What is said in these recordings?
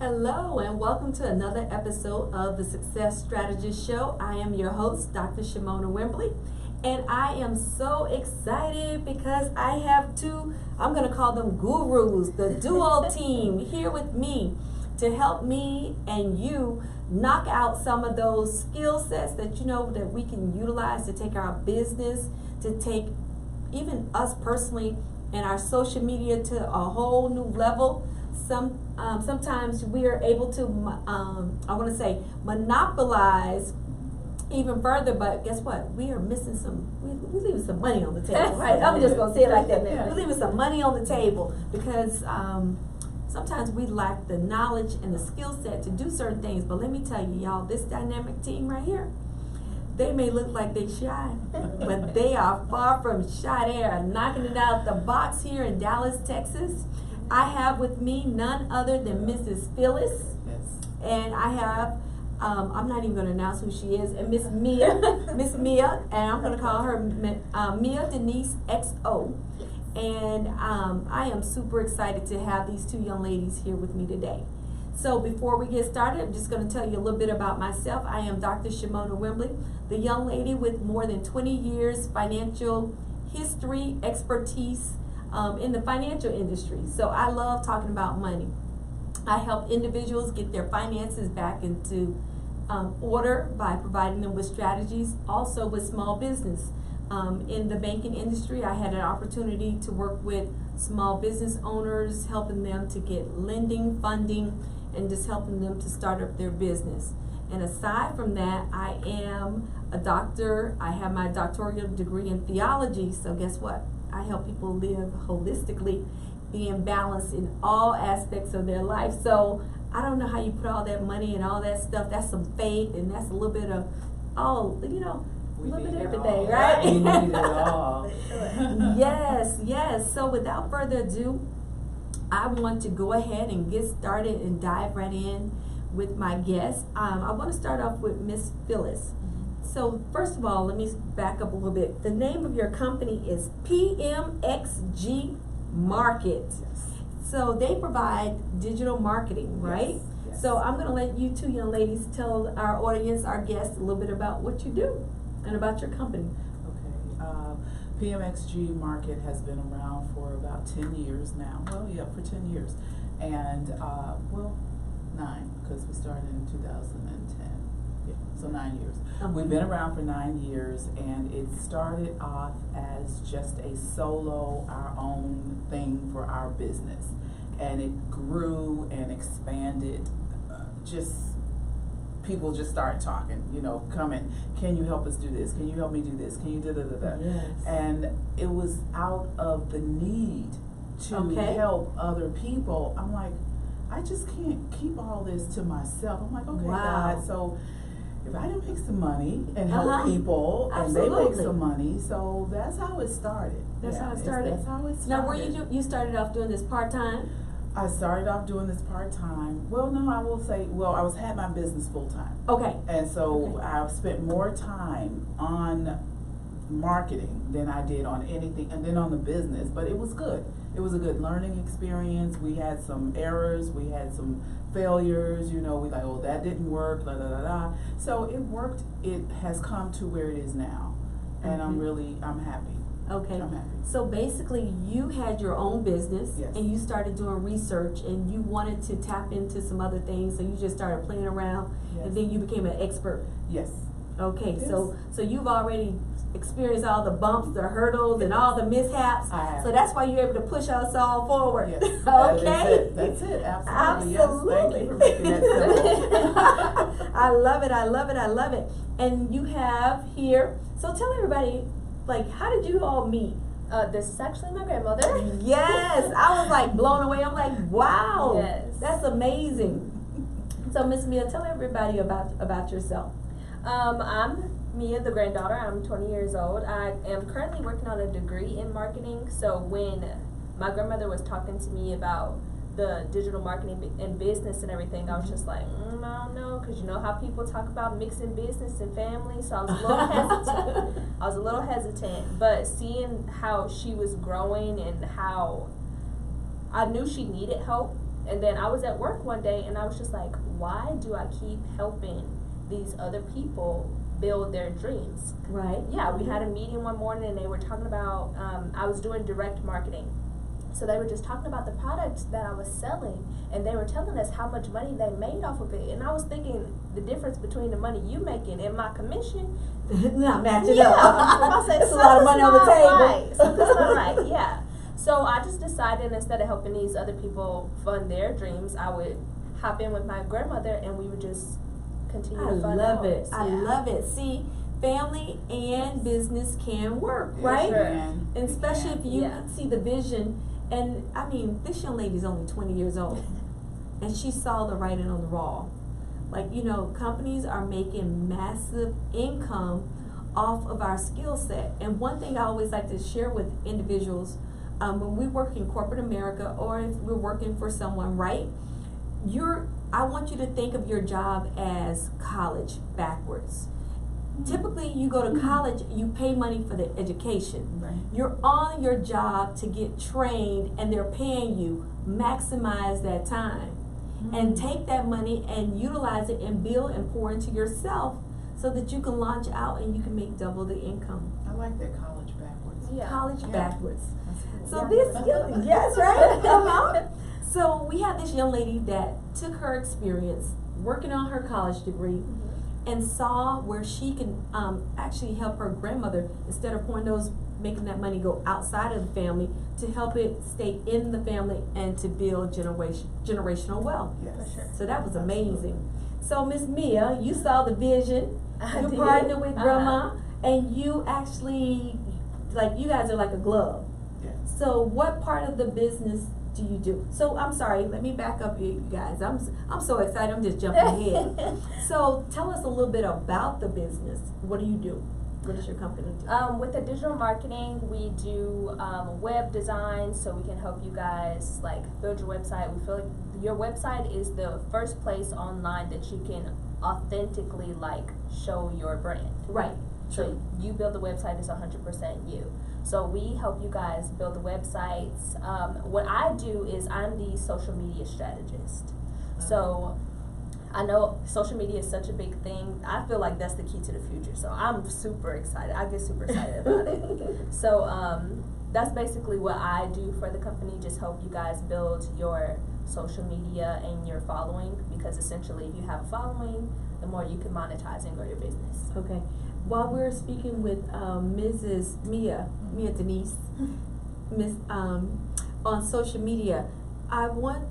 Hello and welcome to another episode of the Success Strategist Show. I am your host, Dr. Shimona Wembley, and I am so excited because I have two, I'm going to call them gurus, the duo team here with me to help me and you knock out some of those skill sets that you know that we can utilize to take our business, to take even us personally and our social media to a whole new level. Sometimes we are able to, monopolize even further, but guess what? We are missing we're leaving some money on the table, right? I'm just going to say it like that. We're leaving some money on the table because sometimes we lack the knowledge and the skill set to do certain things. But let me tell you, y'all, this dynamic team right here, they may look like they shy, but they are far from shy. They are knocking it out the box here in Dallas, Texas. I have with me none other than Mrs. Phyllis, and I have, I'm not even going to announce who she is, and Miss Mia, and I'm going to call her Mia Denise XO. And I am super excited to have these two young ladies here with me today. So before we get started, I'm just going to tell you a little bit about myself. I am Dr. Shimona Wembley, the young lady with more than 20 years financial history, expertise, in the financial industry. So I love talking about money. I help individuals get their finances back into order by providing them with strategies, also with small business. In the banking industry, I had an opportunity to work with small business owners, helping them to get lending, funding, and just helping them to start up their business. And aside from that, I am a doctor. I have my doctoral degree in theology, so guess what? I help people live holistically, being balanced in all aspects of their life. So I don't know how you put all that money and all that stuff. That's some faith, and that's a little bit of a little bit of everything, right? We need it all. Yes. So without further ado, I want to go ahead and get started and dive right in with my guest. I want to start off with Miss Phyllis. So first of all, let me back up a little bit. The name of your company is PMXG Market. Yes. So they provide digital marketing, right? Yes. So I'm going to let you two young ladies tell our audience, our guests, a little bit about what you do and about your company. Okay. PMXG Market has been around for about 10 years now. Well, yeah, for 10 years. And, 9, because we started in 2010. Yeah, so 9 years. Okay. We've been around for 9 years, and it started off as just a solo, our own thing for our business. And it grew and expanded. People just started talking, coming, can you help us do this? Can you help me do this? Can you da-da-da-da? Yes. And it was out of the need to help other people. I'm like, I just can't keep all this to myself. I'm like, okay, wow. God, so if I didn't make some money and help people, Absolutely. and they make some money, so that's how it started. That's how it started. That's how it started. Now, you started off doing this part-time? I started off doing this part-time. Well, no, I will say, I had my business full-time. Okay. And so I've spent more time on marketing than I did on anything, and then on the business, but it was good. It was a good learning experience. We had some errors, we had some failures, we like, that didn't work, la la la la. So it worked. It has come to where it is now, and I'm happy. Okay. I'm happy. So basically, you had your own business, Yes. and you started doing research, and you wanted to tap into some other things, so you just started playing around, Yes. and then you became an expert. Yes. Okay. Yes. So you've already experienced all the bumps, the hurdles, and all the mishaps. I have. So that's why you're able to push us all forward. Yes. Okay. That's it. Absolutely. Absolutely. Yes. Thank you for making that simple. I love it. And you have here, so tell everybody, how did you all meet? This is actually my grandmother. Yes, I was blown away. I'm like, wow, Yes. that's amazing. So Miss Mia, tell everybody about yourself. I'm Mia, the granddaughter. I'm 20 years old. I am currently working on a degree in marketing. So when my grandmother was talking to me about the digital marketing and business and everything, I was just like, I don't know, because you know how people talk about mixing business and family, so I was a little hesitant. But seeing how she was growing and how I knew she needed help, And then I was at work one day and I was just like, why do I keep helping these other people build their dreams? Right. Yeah, we had a meeting one morning and they were talking about, I was doing direct marketing. So they were just talking about the products that I was selling, and they were telling us how much money they made off of it. And I was thinking the difference between the money you making and my commission. Not matching Yeah, up. I said, It's a lot of money on the table. Right. Something's not right. Yeah. So I just decided instead of helping these other people fund their dreams, I would hop in with my grandmother and we would just continue to fund love ours. it. I love it. See, family and business can work, Yes, right? sure. And especially if you Yeah. see the vision. And I mean, this young lady's only 20 years old, and she saw the writing on the wall. Like, you know, companies are making massive income off of our skill set. And one thing I always like to share with individuals, when we work in corporate America or if we're working for someone, right? I want you to think of your job as college backwards. Typically, you go to college, you pay money for the education. Right. You're on your job to get trained, and they're paying you. Maximize that time. And take that money and utilize it and build and pour into yourself so that you can launch out and you can make double the income. I like that college backwards. Yeah. College Yeah. backwards. That's So cool. this, yes, right? So we have this young lady that took her experience working on her college degree and saw where she can actually help her grandmother, instead of making that money go outside of the family, to help it stay in the family and to build generational wealth. Yes. For sure. So that was amazing. So Miss Mia, you saw the vision. I You did. partnered with Grandma, and you actually, like, you guys are like a glove. Yes. So what part of the business do you do? So I'm sorry, let me back up you guys. I'm so excited, I'm just jumping ahead. So tell us a little bit about the business. What do you do? What does your company do? With the digital marketing, we do web design, so we can help you guys like build your website. We feel like your website is the first place online that you can authentically like show your brand. Right. So you build the website is 100% you. So we help you guys build the websites. What I do is I'm the social media strategist. So I know social media is such a big thing. I feel like that's the key to the future. So I'm super excited. I get super excited about it. So that's basically what I do for the company. Just help you guys build your social media and your following, because essentially if you have a following, the more you can monetize and grow your business. Okay. While we're speaking with Mrs. Mia Denise, Miss on social media, I want.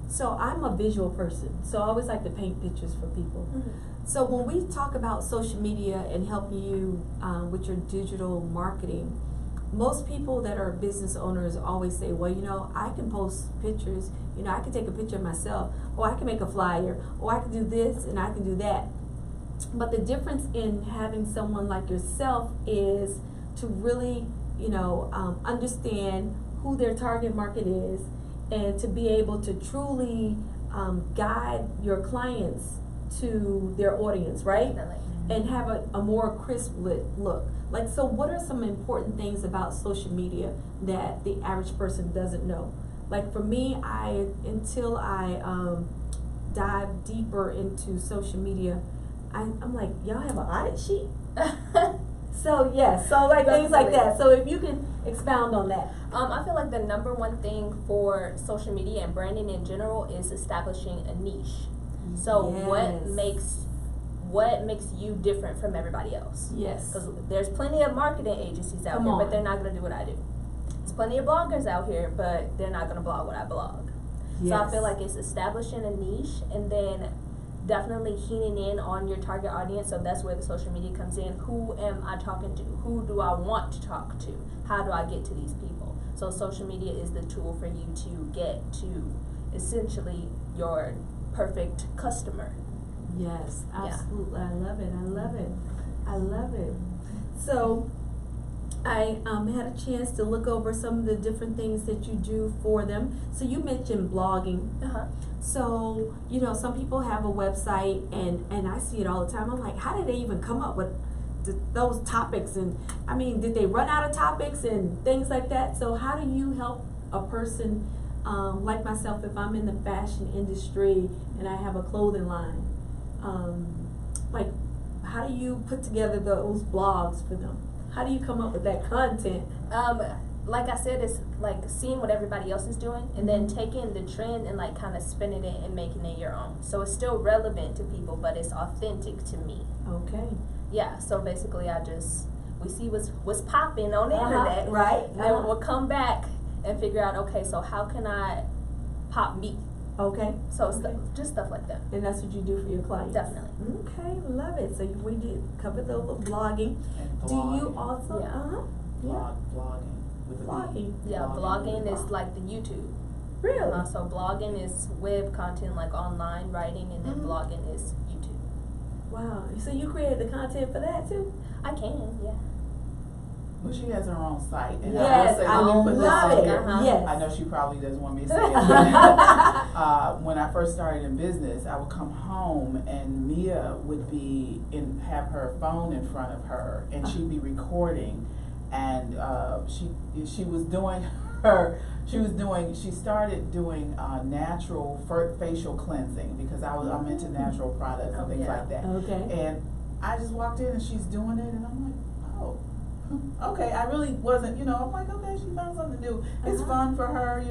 So I'm a visual person, so I always like to paint pictures for people. So when we talk about social media and helping you with your digital marketing, most people that are business owners always say, well, you know, I can post pictures, you know, I can take a picture of myself, or I can make a flyer, or I can do this and I can do that. But the difference in having someone like yourself is to really, you know, understand who their target market is, and to be able to truly guide your clients to their audience, right? Definitely. And have a more crisp look. Like, so what are some important things about social media that the average person doesn't know? Like for me, until I dive deeper into social media, I'm like, y'all have an audit sheet? So yes, so like things like that. So if you can expound on that. I feel like the number one thing for social media and branding in general is establishing a niche. So Yes. what makes you different from everybody else? Yes. Because there's plenty of marketing agencies out Come here, on. but they're not going to do what I do. There's plenty of bloggers out here, but they're not going to blog what I blog. Yes. So I feel like it's establishing a niche and then definitely keying in on your target audience. So that's where the social media comes in. Who am I talking to? Who do I want to talk to? How do I get to these people? So social media is the tool for you to get to essentially your perfect customer. Yes, Yeah. absolutely. I love it. I love it. I love it. So I had a chance to look over some of the different things that you do for them. So you mentioned blogging. So, you know, some people have a website, and I see it all the time. I'm like, how did they even come up with those topics? And I mean, did they run out of topics and things like that? So how do you help a person like myself, if I'm in the fashion industry and I have a clothing line, like, how do you put together those blogs for them? How do you come up with that content? Like I said, it's like seeing what everybody else is doing and then taking the trend and like kind of spinning it and making it your own. So it's still relevant to people, but it's authentic to me. Okay. Yeah, so basically we see what's popping on the internet. Right. And then we'll come back and figure out, okay, so how can I pop me? Okay. So just stuff like that. And that's what you do for your clients? Definitely. Okay, love it. So we did cover the blogging. And Do you blogging. also? Yeah. Blogging. With a B. Blogging. Yeah, blogging is like the YouTube. Really? So blogging is web content, like online writing, and then blogging is YouTube. Wow. So you created the content for that too? I can, yeah. Well, she has her own site. And Yes, I I will say, let me put this love out it. there. Yes. I know she probably doesn't want me to say it. But, when I first started in business, I would come home and Mia would have her phone in front of her, and she'd be recording, and she was doing she started doing natural facial cleansing, because I'm into natural products and things like that. Okay. And I just walked in and she's doing it, and I'm like, oh. Okay, I really wasn't, I'm like, okay, she found something to do. It's fun for her,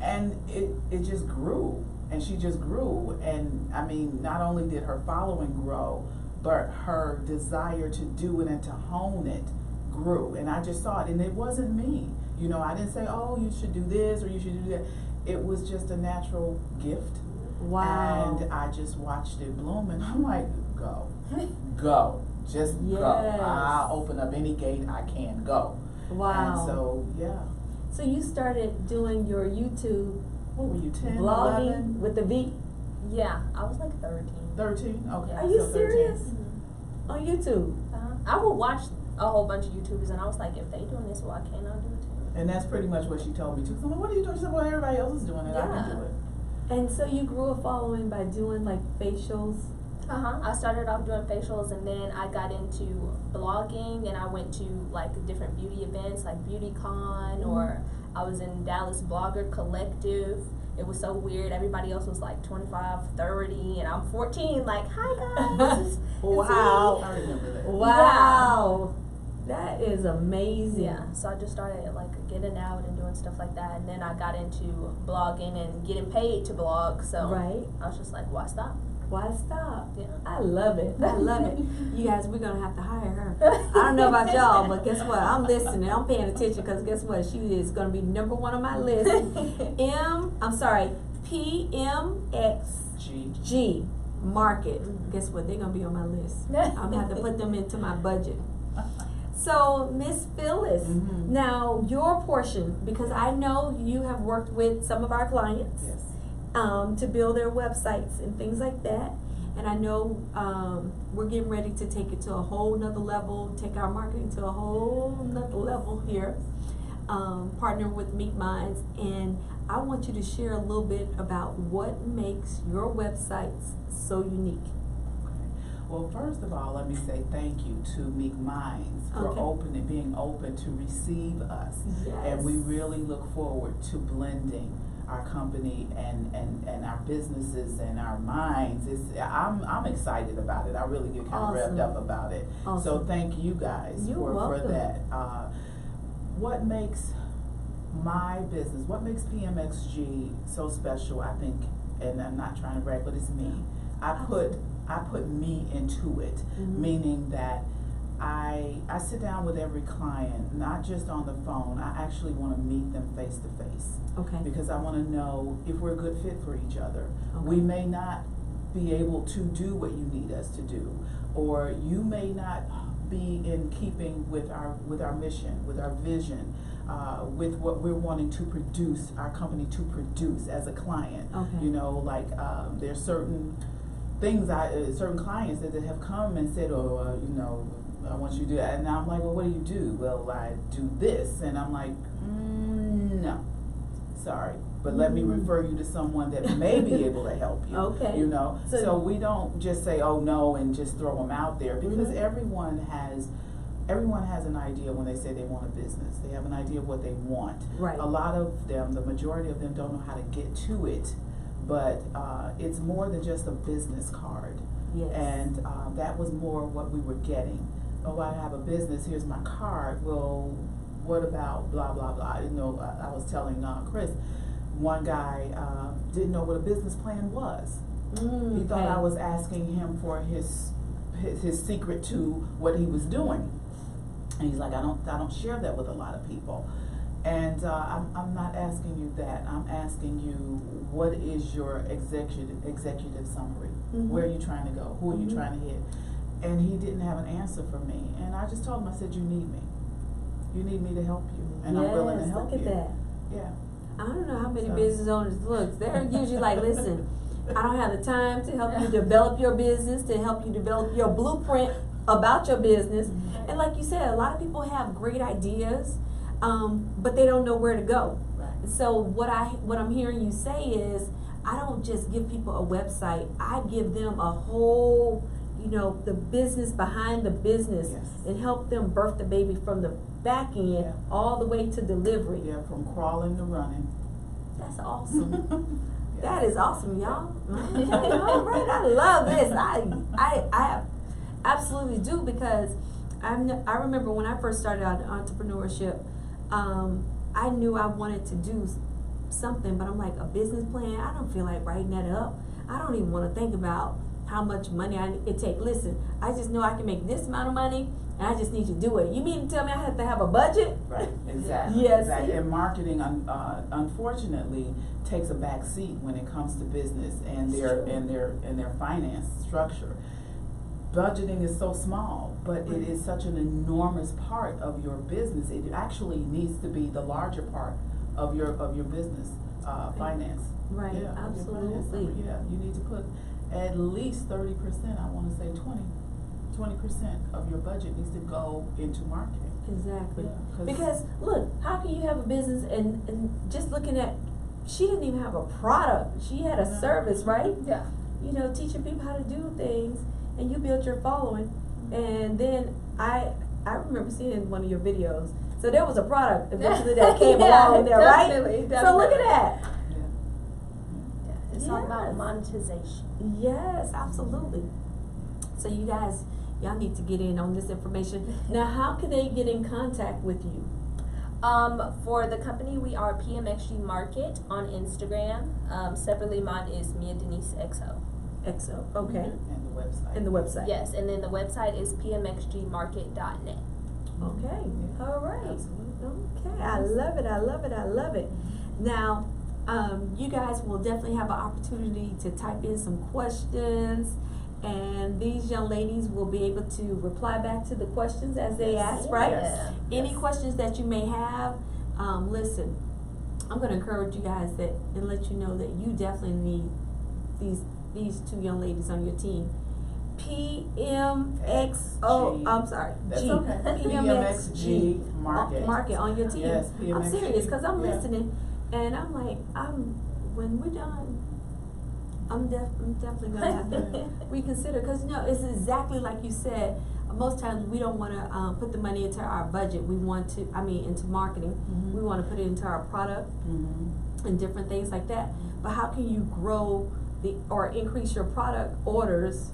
and it just grew, and she just grew, and I mean, not only did her following grow, but her desire to do it and to hone it grew, and I just saw it, and it wasn't me, I didn't say, oh, you should do this or you should do that. It was just a natural gift. Wow. And I just watched it bloom, and I'm like, go. Just Yes. go. I'll open up any gate I can, go. Wow. And so, yeah. So you started doing your YouTube What were you, 10, blogging 11? with the V? Yeah, I was like 13. 13? Okay. Are you so 13. serious? Mm-hmm. On YouTube? I would watch a whole bunch of YouTubers, and I was like, if they doing this, why can't I do it too? And that's pretty much what she told me too. So I'm like, what are you doing? She said, well, everybody else is doing it. I can do it. And so you grew a following by doing like facials? I started off doing facials, and then I got into blogging, and I went to like different beauty events like BeautyCon, or I was in Dallas Blogger Collective. It was so weird. Everybody else was like 25, 30, and I'm 14. Like, hi guys. Wow. I remember that. Wow. That is amazing. Yeah, so I just started like getting out and doing stuff like that, and then I got into blogging and getting paid to blog. So Right. I was just like, why stop? Why stop? Yeah. I love it. I love it. You guys, we're going to have to hire her. I don't know about y'all, but guess what? I'm listening. I'm paying attention, because guess what? She is going to be number one on my list. PMXG Market. Guess what? They're going to be on my list. I'm going to have to put them into my budget. So, Miss Phyllis, now your portion, because I know you have worked with some of our clients. Yes. To build their websites and things like that. And I know we're getting ready to take it to a whole nother level, take our marketing to a whole nother level here, partner with Meet Minds. And I want you to share a little bit about what makes your websites so unique. Well, first of all, let me say thank you to Meek Minds for being open to receive us. Yes. And we really look forward to blending our company and our businesses and our minds. I'm excited about it. I really get kind of revved up about it. Awesome. So thank you guys for that. What makes my business, what makes PMXG so special, I think, and I'm not trying to brag, but it's me. I put me into it, meaning that I sit down with every client, not just on the phone. I actually want to meet them face to face. Okay. Because I want to know if we're a good fit for each other. Okay. We may not be able to do what you need us to do, or you may not be in keeping with our mission, with our vision, with what we're wanting to produce, our company to produce as a client. Okay. There's certain things, certain clients that have come and said, I want you to do that. And I'm like, well, what do you do? Well, I do this. And I'm like, no, sorry. But let me refer you to someone that may be able to help you. Okay. So we don't just say, oh, no, and just throw them out there, because everyone has everyone has an idea when they say they want a business. They have an idea of what they want. Right. A lot of them, the majority of them, don't know how to get to it, but it's more than just a business card. Yes. And that was more what we were getting. Oh, I have a business, here's my card. Well, what about blah, blah, blah? You know, I was telling Chris, one guy didn't know what a business plan was. He thought I was asking him for his secret to what he was doing. And he's like, I don't share that with a lot of people. And I'm not asking you that. I'm asking you, what is your executive summary? Where are you trying to go? Who are you trying to hit? And he didn't have an answer for me. And I just told him, I said, you need me. You need me to help you. And I'm willing to help you. Look at that. Yeah. I don't know how many business owners look. They're usually like, listen, I don't have the time to help you develop your business, to help you develop your blueprint about your business. And like you said, a lot of people have great ideas, but they don't know where to go. Right. So what I'm hearing you say is, I don't just give people a website. I give them a whole, the business behind the business, and help them birth the baby from the back end all the way to delivery. Yeah, from crawling to running. That's awesome. That is awesome, y'all. Okay, all right. I love this. I absolutely do, because I remember when I first started out in entrepreneurship, I knew I wanted to do something, but I'm like, a business plan? I don't feel like writing that up. I don't even want to think about how much money it takes. Listen, I just know I can make this amount of money, and I just need to do it. You mean to tell me I have to have a budget? Right, exactly. Yes. Exactly. And marketing, unfortunately, takes a back seat when it comes to business and their finance structure. Budgeting is so small, but it is such an enormous part of your business. It actually needs to be the larger part of your business finance. Right, Yeah, absolutely. Yeah, you need to put at least 30%, I want to say 20% of your budget needs to go into marketing. Exactly. Yeah, because look, how can you have a business and just looking at, she didn't even have a product. She had a service, right? Yeah. Teaching people how to do things, and you built your following. And then I remember seeing one of your videos. So there was a product eventually that came along there, definitely, right? Definitely. So look at that. It's all about monetization. Yes, absolutely. So you guys, y'all need to get in on this information. Now, how can they get in contact with you? For the company, we are PMXG Market on Instagram. Separately, mine is Mia Denise XO. XO, okay. And the website. And the website. Yes, and then the website is pmxgmarket.net. Okay, all right. Absolutely. Okay, I love it, I love it, I love it. Now, you guys will definitely have an opportunity to type in some questions, and these young ladies will be able to reply back to the questions as they ask, right? Yes. Any questions that you may have, listen, I'm going to encourage you guys and let you know that you definitely need these two young ladies on your team. PMXO, I'm sorry, That's G. okay. PMXG Market. Market on your team. Yes, I'm PMXG. serious, because I'm listening, and I'm like, when we're done, I'm definitely going to have to reconsider, because it's exactly like you said. Most times we don't want to put the money into our budget. We want to, into marketing. We want to put it into our product and different things like that. But how can you grow or increase your product orders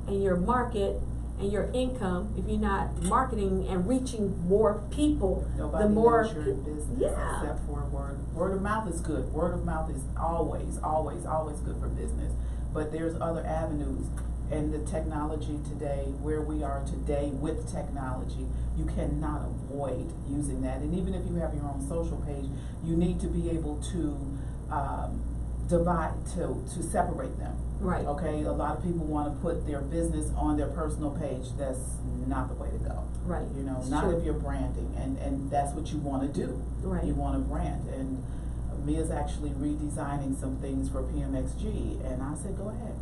and your market and your income if you're not marketing and reaching more people? Nobody knows you're in business except for word. Word of mouth is good. Word of mouth is always, always, always good for business. But there's other avenues. And the technology today, where we are today with technology, you cannot avoid using that. And even if you have your own social page, you need to be able to to separate them. Right. Okay, a lot of people want to put their business on their personal page. That's not the way to go. Right. It's Not true. if you're branding, and that's what you want to do. Right. You want to brand, and Mia's actually redesigning some things for PMXG, and I said, go ahead,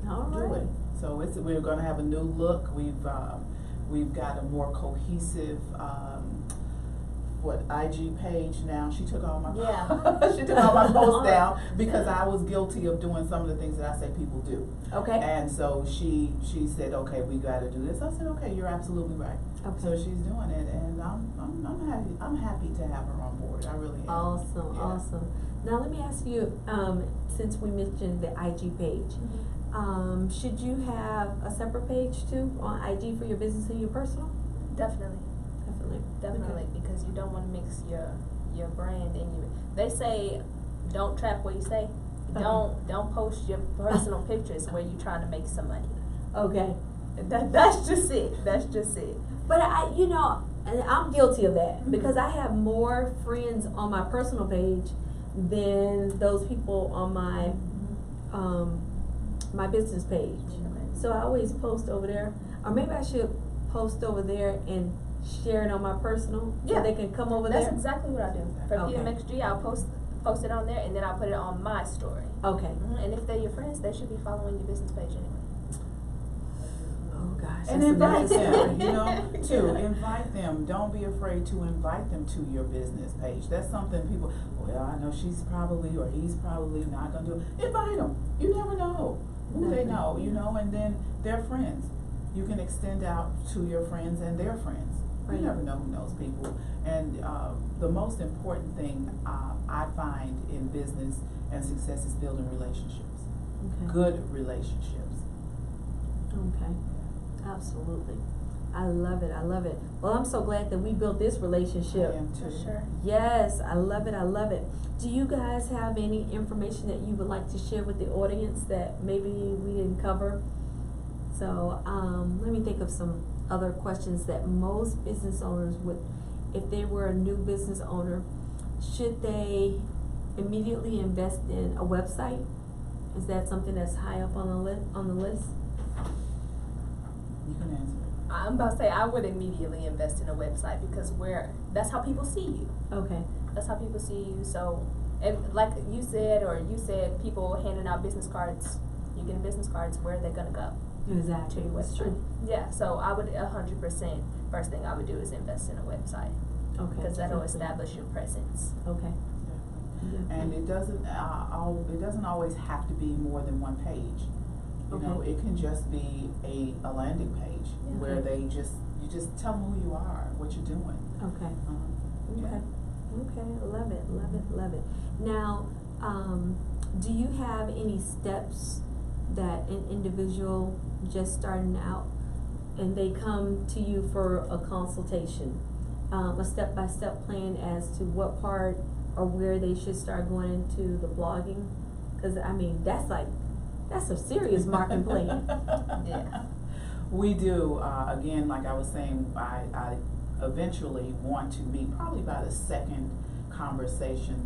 All do right. it. So we're going to have a new look. We've got a more cohesive IG page now. She took all my Yeah. she took all my posts down because I was guilty of doing some of the things that I say people do. Okay. And so she said, okay, we got to do this. I said, okay, you're absolutely right. Okay. So she's doing it, and I'm happy to have her on board. I really am. Awesome, Yeah. awesome. Now let me ask you, since we mentioned the IG page, should you have a separate page too on IG for your business and your personal? Definitely. Definitely. Okay. Because you don't want to mix your brand and you. They say, don't trap what you say. Don't post your personal pictures where you're trying to make some money. Okay. That's just it. That's just it. But I'm guilty of that because I have more friends on my personal page than those people on my my business page. So I always post over there, or maybe I should post over there and share it on my personal so they can come over there. That's exactly what I do. For Okay. PMXG, I'll post it on there and then I'll put it on my story. Okay. And if they're your friends, they should be following your business page anyway. Oh gosh. And invite them, invite them. Don't be afraid to invite them to your business page. That's something people, well, I know she's probably or he's probably not going to do. Invite them. You never know who they know, and then their friends. You can extend out to your friends and their friends. Right. You never know who knows people. And the most important thing I find in business and success is building relationships. Okay. Good relationships. Okay. Absolutely. I love it. I love it. Well, I'm so glad that we built this relationship. I am too. For sure. Yes, I love it. I love it. Do you guys have any information that you would like to share with the audience that maybe we didn't cover? So let me think of some other questions that most business owners would, if they were a new business owner, should they immediately invest in a website? Is that something that's high up on the list? You can answer it. I'm about to say I would immediately invest in a website because that's how people see you. Okay. That's how people see you. So, and like you said, people handing out business cards. You get business cards. Where are they gonna go? Exactly. To your That's website. true. Yeah. So I would 100%. First thing I would do is invest in a website Okay. because that'll Definitely. establish your presence. Okay. And it doesn't always have to be more than one page. It can just be a landing page where you just tell them who you are, what you're doing. Okay. Yeah. Okay. Love it. Love it. Love it. Now, do you have any steps that an individual just starting out and they come to you for a consultation, a step-by-step plan as to what part or where they should start going into the blogging? Because that's a serious marketing plan. Yeah. We do. Again, like I was saying, I eventually want to meet probably by the third conversation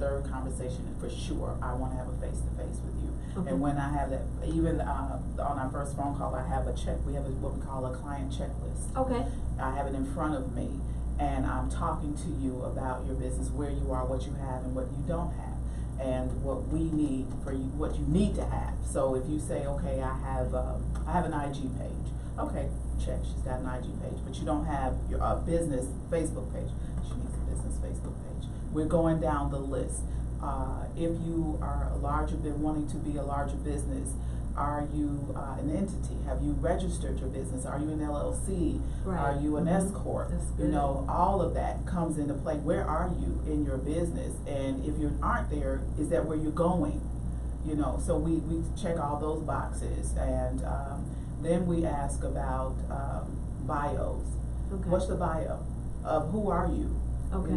for sure. I want to have a face-to-face with you. Okay. And when I have that, even on our first phone call, I have we have what we call a client checklist. Okay. I have it in front of me, and I'm talking to you about your business, where you are, what you have, and what you don't have, and what we need for you, what you need to have. So if you say, okay, I have an IG page. Okay, check. She's got an IG page, but you don't have your business Facebook page. She needs a business Facebook page. We're going down the list. If you are wanting to be a larger business, are you an entity? Have you registered your business? Are you an LLC? Right. Are you an S corp? That's good. All of that comes into play. Where are you in your business? And if you aren't there, is that where you're going? So we check all those boxes, and then we ask about bios. Okay. What's the bio of who are you? Okay.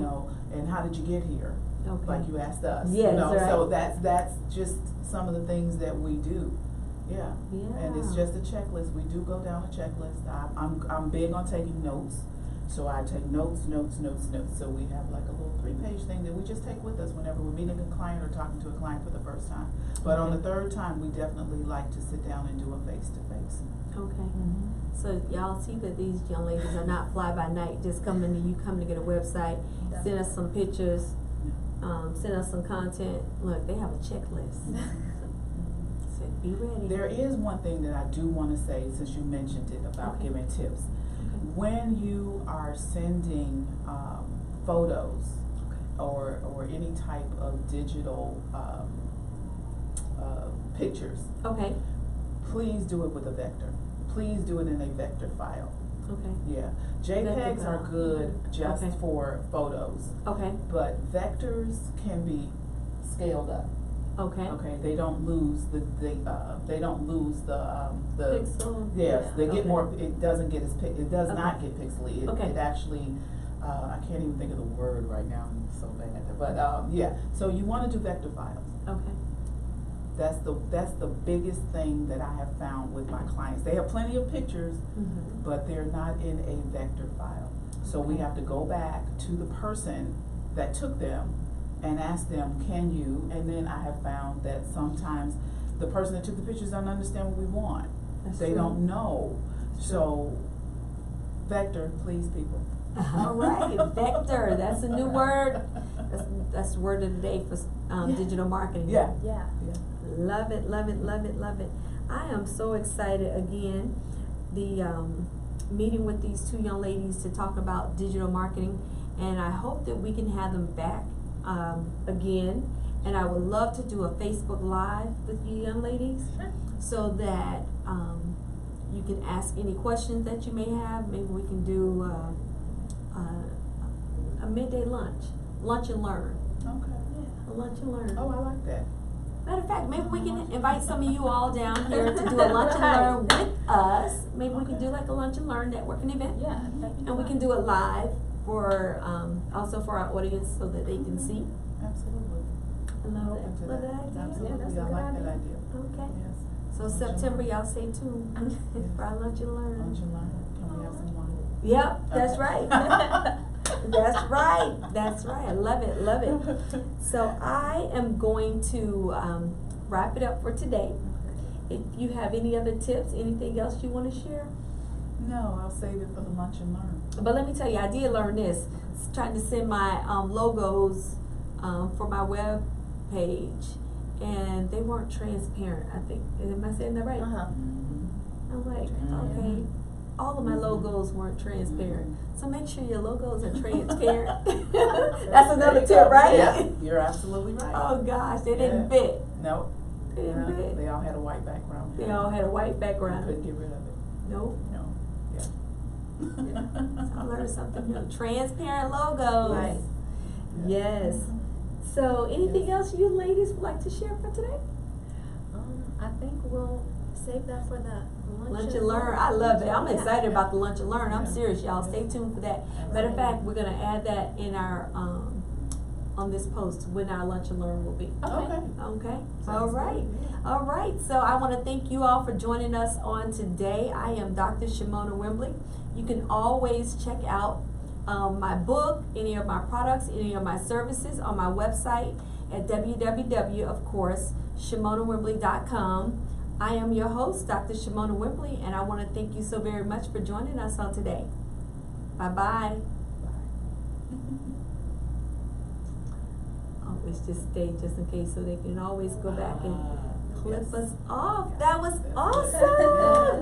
And how did you get here? Okay. Like you asked us. Yes, right. So that's just some of the things that we do. Yeah. Yeah. And it's just a checklist. We do go down a checklist. I'm big on taking notes. So I take notes. So we have like a little 3-page thing that we just take with us whenever we're meeting a client or talking to a client for the first time. But on the third time, we definitely like to sit down and do a face-to-face. Okay. So y'all see that these young ladies are not fly by night, just coming to get a website, send us some pictures, send us some content. Look, they have a checklist. So be ready. There is one thing that I do want to say, since you mentioned it about giving tips. When you are sending photos or any type of digital pictures, Okay, please do it with a vector. Please do it in a vector file. okay, Yeah, JPEGs are good just Okay. for photos, okay, but vectors can be scaled up. okay. Okay, they don't lose the Pixel. yes, they get Okay. more. It doesn't get it does Okay. not get pixely. Okay. It actually I can't even think of the word right now. I'm so bad. But yeah, so you want to do vector files. Okay, That's the biggest thing that I have found with my clients. They have plenty of pictures, mhm, but they're not in a vector file. So we Okay. have to go back to the person that took them and ask them, can you? And then I have found that sometimes the person that took the pictures don't understand what we want. That's They true. don't know. So vector, please, people. All right, vector, that's a new word. That's the word of the day for Yeah. digital marketing. Yeah. Yeah. Yeah. Love it, love it, love it, love it. I am so excited again, the meeting with these two young ladies to talk about digital marketing, and I hope that we can have them back again. And I would love to do a Facebook Live with you young ladies, Sure. so that you can ask any questions that you may have. Maybe we can do a midday lunch and learn. Okay. A lunch and learn. Oh, I like that. Matter of fact, maybe we can invite some of you all down here to do a lunch and learn with us. Maybe we can do like a lunch and learn networking event. Yeah. And we can do it live for also for our audience so that they can see. Absolutely. I love Open to that. Love that that. idea. Absolutely. that's a I good like idea. that idea. Okay. Yes. So Lunch and September, learn. y'all stay tuned for our lunch and learn. Lunch and learn. Can we have some wine? Yep, that's Okay. right. That's right. That's right. I love it. Love it. So I am going to wrap it up for today. If you have any other tips, anything else you want to share? No, I'll save it for the lunch and learn. But let me tell you, I did learn this. Trying to send my logos for my web page, and they weren't transparent. I think. Am I saying that right? Uh-huh. I'm like, Mhm. okay. All of my logos weren't transparent. So make sure your logos are transparent. That's another tip, right? Yeah, you're absolutely right. Oh gosh, they didn't Yeah. fit. Nope. They didn't fit. They all had a white background. They all had a white You background. couldn't get rid of it. Nope. No. Yeah. So I learned something new. Transparent logos. Right. Yes. So anything else you ladies would like to share for today? I think we'll save that for the Lunch and learn. I love it. I'm Yeah. excited about the lunch and learn. I'm Yeah. serious, y'all. Stay tuned for that. Matter of fact, we're gonna add that in our on this post when our lunch and learn will be. Okay. Okay. Sounds All right. good, yeah. All right. So I want to thank you all for joining us on today. I am Dr. Shimona Wembley. You can always check out my book, any of my products, any of my services on my website at www, of course, ShimonaWembley.com. I am your host, Dr. Shimona Wembley, and I want to thank you so very much for joining us on today. Bye-bye. Always just stay just in case so they can always go back and clip us off. That was awesome.